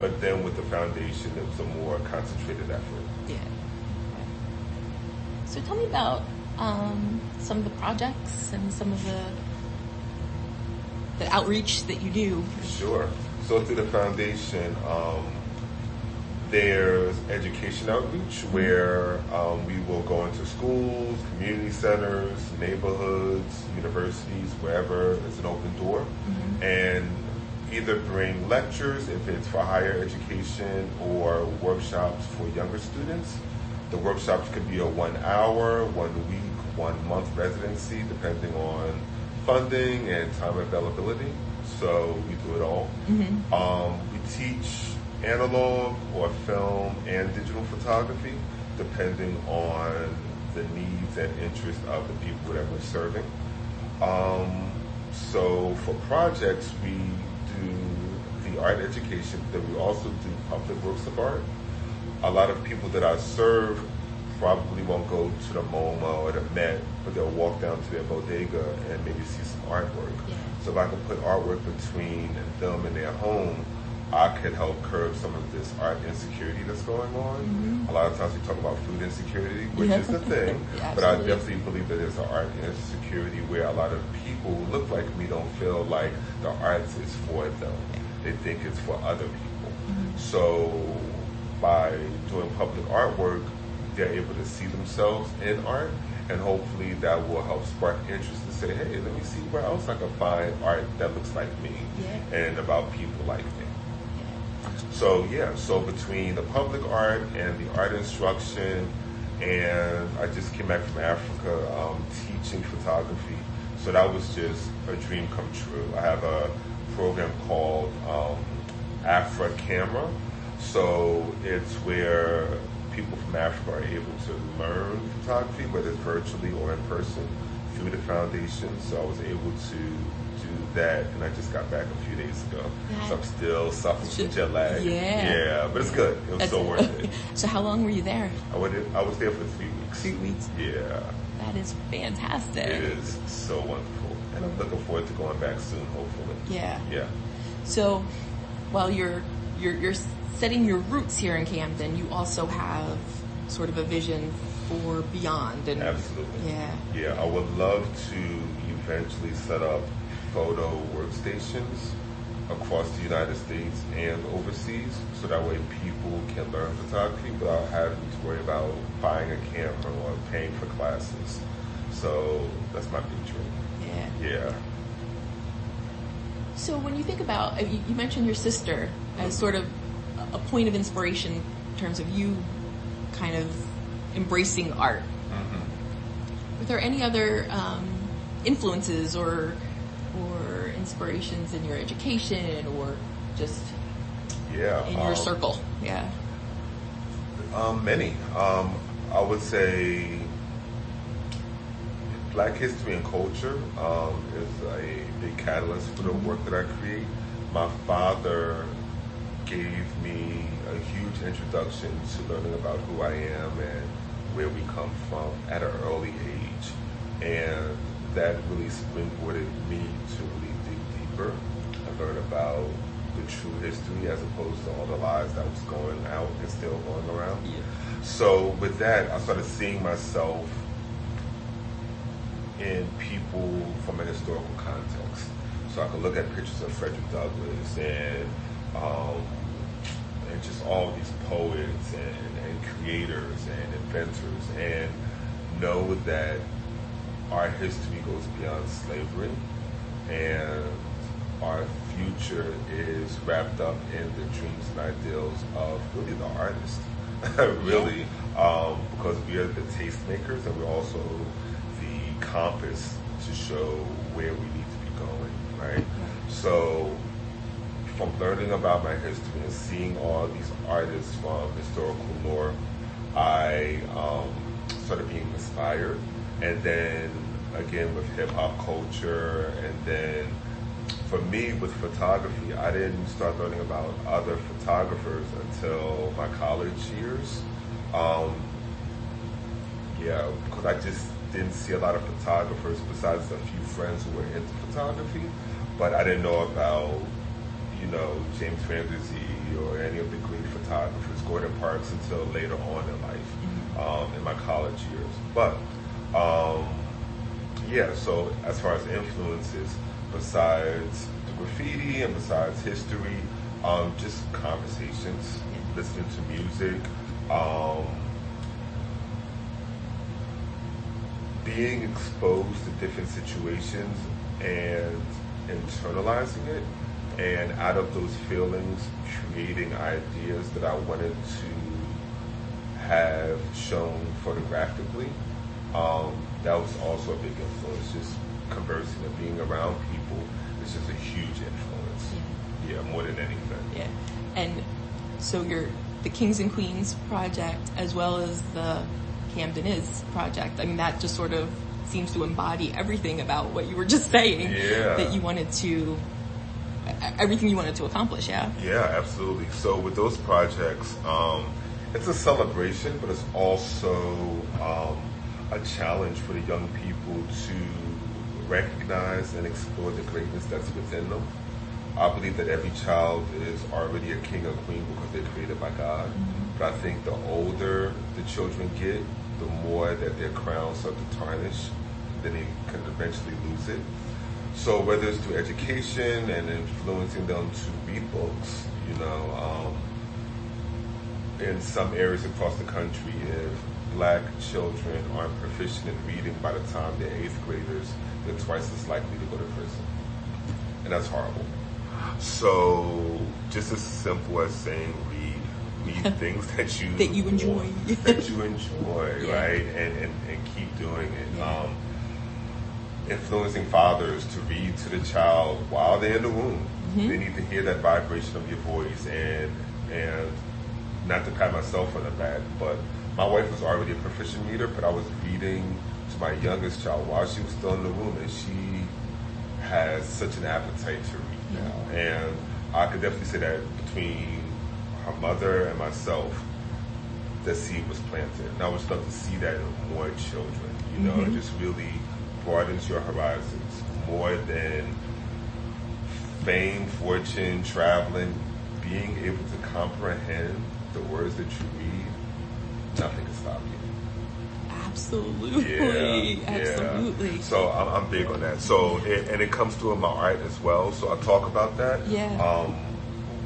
But then with the foundation, it was a more concentrated effort. Yeah. So tell me about some of the projects and some of the outreach that you do. Sure. So through the foundation, there's education outreach where we will go into schools, community centers, neighborhoods, universities, wherever it's an open door, and either bring lectures if it's for higher education or workshops for younger students. The workshops could be a 1 hour, 1 week, 1 month residency, depending on funding and time availability. So we do it all. We teach analog or film and digital photography, depending on the needs and interests of the people that we're serving. So for projects, we do the art education, then we also do public works of art. A lot of people that I serve probably won't go to the MoMA or the Met, but they'll walk down to their bodega and maybe see some artwork. Yeah. So if I can put artwork between them and their home, I could help curb some of this art insecurity that's going on. A lot of times we talk about food insecurity, which is the thing, but I definitely believe that there's an art insecurity where a lot of people who look like me don't feel like the arts is for them. They think it's for other people. So by doing public artwork, they're able to see themselves in art, and hopefully that will help spark interest to say, hey, let me see where else I can find art that looks like me and about people like me. So so between the public art and the art instruction, and I just came back from Africa teaching photography, so that was just a dream come true. I have a program called Afra Camera, so it's where people from Africa are able to learn photography, whether it's virtually or in person, through the foundation. So I was able to do that, and I just got back a few days ago. So I'm still suffering from jet lag. But it's good. It was so worth it. So how long were you there? I was there for 3 weeks. 3 weeks? Yeah. That is fantastic. It is so wonderful. And I'm looking forward to going back soon, hopefully. Yeah. So while you're setting your roots here in Camden, you also have sort of a vision for beyond. And absolutely. Yeah, I would love to eventually set up photo workstations across the United States and overseas, so that way people can learn photography without having to worry about buying a camera or paying for classes. So that's my big dream. Yeah. So when you think about, you mentioned your sister as sort of a point of inspiration in terms of you kind of embracing art. Were there any other influences or inspirations in your education or just in your circle? Many. I would say Black history and culture is a big catalyst for the work that I create. My father gave me a huge introduction to learning about who I am and where we come from at an early age. And that really springboarded me to really dig deeper and learn about the true history as opposed to all the lies that was going out and still going around. So with that, I started seeing myself in people from a historical context. So I could look at pictures of Frederick Douglass and just all these poets and creators and inventors, and know that our history goes beyond slavery, and our future is wrapped up in the dreams and ideals of really the artist, really, because we are the tastemakers, and we're also the compass to show where we need to be going, right? So from learning about my history and seeing all these artists from historical lore, I started being inspired. And then again with hip hop culture, and then for me with photography, I didn't start learning about other photographers until my college years. Because I just didn't see a lot of photographers besides a few friends who were into photography, but I didn't know about, James Van Der Zee or any photographers, Gordon Parks, until later on in life, in my college years. But yeah, so as far as influences, besides the graffiti and besides history, just conversations, listening to music, being exposed to different situations and internalizing it, and out of those feelings, creating ideas that I wanted to have shown photographically. That was also a big influence. Just conversing and being around people is just a huge influence. Yeah, more than anything. Yeah, and so the Kings and Queens project, as well as the Camden Is project, I mean, that just sort of seems to embody everything about what you were just saying. Yeah. That you wanted to, everything you wanted to accomplish, yeah? Yeah, absolutely. So with those projects, it's a celebration, but it's also a challenge for the young people to recognize and explore the greatness that's within them. I believe that every child is already a king or queen because they're created by God. But I think the older the children get, the more that their crowns start to tarnish, then they can eventually lose it. So whether it's through education and influencing them to read books, in some areas across the country, if Black children aren't proficient in reading by the time they're 8th graders, they're twice as likely to go to prison. And that's horrible. So just as simple as saying read things that you enjoy. That you enjoy, right? And keep doing it. Yeah. Influencing fathers to read to the child while they're in the womb. They need to hear that vibration of your voice, and not to pat myself on the back, but my wife was already a proficient reader, but I was reading to my youngest child while she was still in the womb, and she has such an appetite to read now. And I could definitely say that between her mother and myself, the seed was planted. And I would love to see that in more children, it just really broadens your horizons more than fame, fortune, traveling, being able to comprehend the words that you read, nothing can stop you. Absolutely. Absolutely. So I'm big on that. So, and it comes through in my art as well. So I talk about that. Yeah.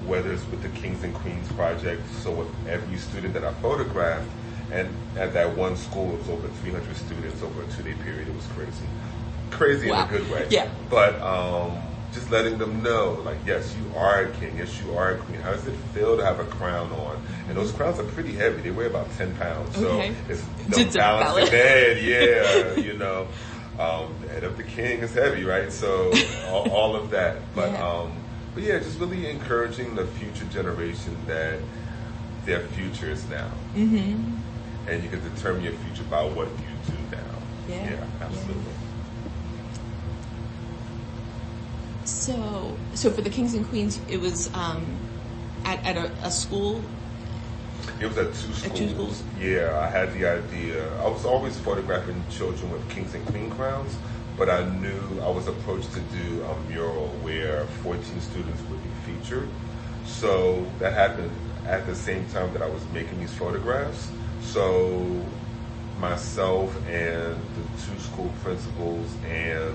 Whether it's with the Kings and Queens project, so with every student that I photographed, and at that one school, it was over 300 students over a 2-day period. It was crazy. Crazy in a good way. Yeah. But just letting them know, like, yes, you are a king. Yes, you are a queen. How does it feel to have a crown on? And those crowns are pretty heavy. They weigh about 10 pounds. Okay. So it's balance in bed. Yeah, the head of the king is heavy, right? So all of that. But yeah, just really encouraging the future generation that their future is now. And you can determine your future by what you do now. Yeah, absolutely. So for the Kings and Queens, it was at a school? It was at two schools. Yeah, I had the idea. I was always photographing children with Kings and Queen crowns, but I knew I was approached to do a mural where 14 students would be featured. So that happened at the same time that I was making these photographs. So myself and the 2 school principals and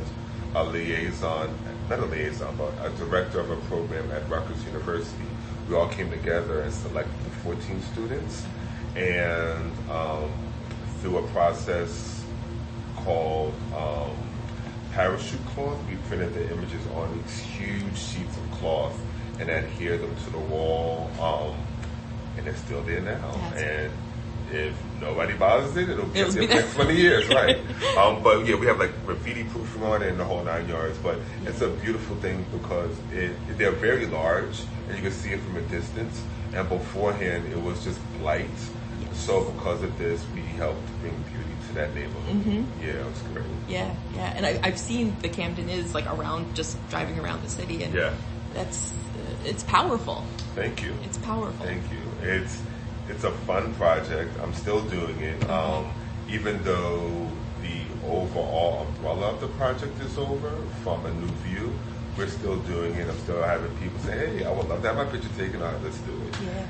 a liaison, not a liaison, but a director of a program at Rutgers University, we all came together and selected the 14 students, and through a process called parachute cloth, we printed the images on these huge sheets of cloth and adhered them to the wall, and they're still there now. And if nobody bothers it, it'll be there for the next 20 years, right? But yeah, we have like graffiti proofing on it and the whole 9 yards. But it's a beautiful thing because they're very large and you can see it from a distance. And beforehand, it was just blight. So because of this, we helped bring beauty to that neighborhood. Yeah, it was great. Yeah. And I've seen the Camden Is like around, just driving around the city, and it's powerful. Thank you. It's powerful. Thank you. It's a fun project. I'm still doing it. Even though the overall umbrella of the project is over from a new view, we're still doing it. I'm still having people say, hey, I would love to have my picture taken. All right, let's do it.